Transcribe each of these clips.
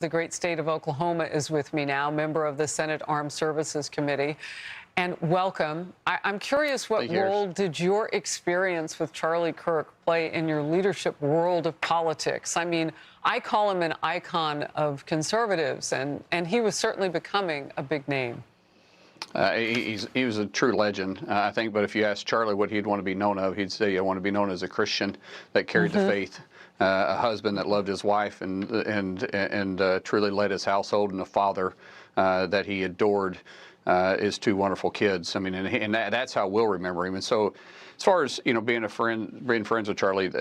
The great state of Oklahoma is with me now, member of the Senate Armed Services Committee. And welcome. I'm curious, what role did your experience with Charlie Kirk play in your leadership world of politics? I mean, I call him an icon of conservatives, and he was certainly becoming a big name. He was a true legend, I think. But if you ask Charlie what he'd want to be known of, he'd say, "I want to be known as a Christian that carried the faith, a husband that loved his wife and truly led his household, and a father that he adored his two wonderful kids." I mean, and that's how we'll remember him. And so, as far as being friends with Charlie,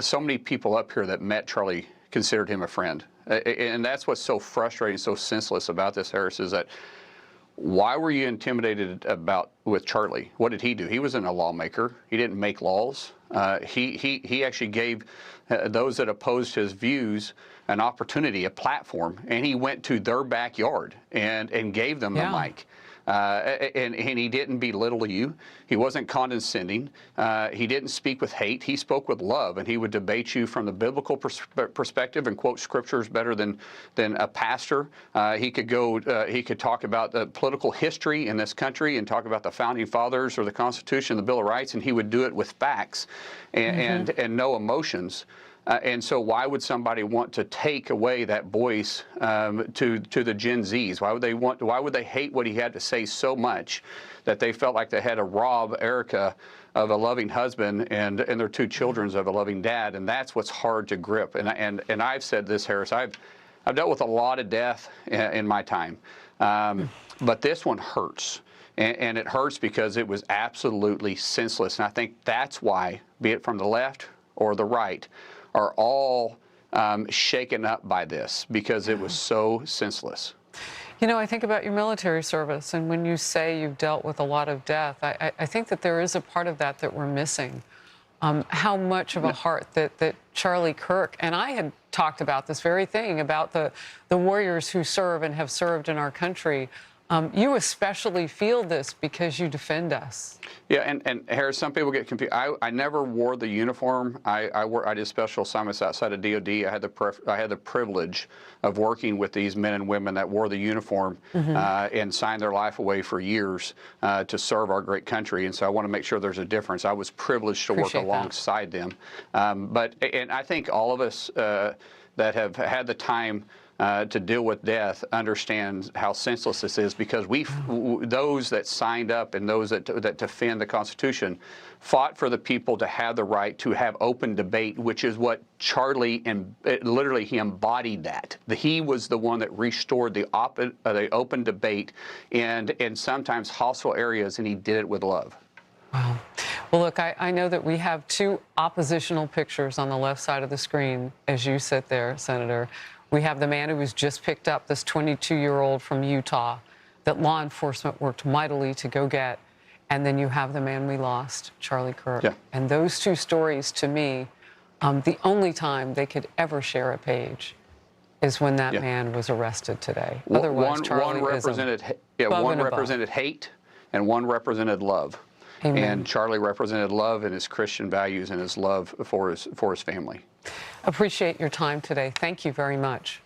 so many people up here that met Charlie considered him a friend, and that's what's so frustrating, so senseless about this, Harris, is that. Why were you intimidated with Charlie? What did he do? He wasn't a lawmaker. He didn't make laws. He actually gave those that opposed his views an opportunity, a platform, and he went to their backyard and gave them the mic. And he didn't belittle you. He wasn't condescending. He didn't speak with hate. He spoke with love, and he would debate you from the biblical perspective and quote scriptures better than a pastor. He could talk about the political history in this country and talk about the founding fathers or the Constitution, the Bill of Rights, and he would do it with facts and no emotions. And so why would somebody want to take away that voice to the Gen Zs? Why would they hate what he had to say so much that they felt like they had to rob Erica of a loving husband and their two children of a loving dad? And that's what's hard to grip. And I've said this, Harris, I've dealt with a lot of death in my time. But this one hurts. And it hurts because it was absolutely senseless. And I think that's why, be it from the left or the right, are all shaken up by this, because it was so senseless. You know, I think about your military service, and when you say you've dealt with a lot of death, I think that there is a part of that we're missing. How much of a heart that Charlie Kirk, and I had talked about this very thing, about the warriors who serve and have served in our country. You especially feel this because you defend us. Yeah, and Harris, some people get confused. I never wore the uniform. I did special assignments outside of DOD. I had the privilege of working with these men and women that wore the uniform and signed their life away for years to serve our great country. And so I want to make sure there's a difference. I was privileged to work alongside them. And I think all of us that have had the time to deal with death understand how senseless this is, because those that signed up and those that defend the Constitution fought for the people to have the right to have open debate, which is what Charlie, and literally he embodied that. He was the one that restored the open debate and sometimes hostile areas, and he did it with love. Wow. Well, look, I know that we have two oppositional pictures on the left side of the screen as you sit there, Senator. We have the man who was just picked up, this 22-year-old from Utah, that law enforcement worked mightily to go get. And then you have the man we lost, Charlie Kirk. Yeah. And those two stories, to me, the only time they could ever share a page is when that man was arrested today. Otherwise, Charlie one represented hate, and one represented love. Amen. And Charlie represented love and his Christian values and his love for his family. Appreciate your time today. Thank you very much.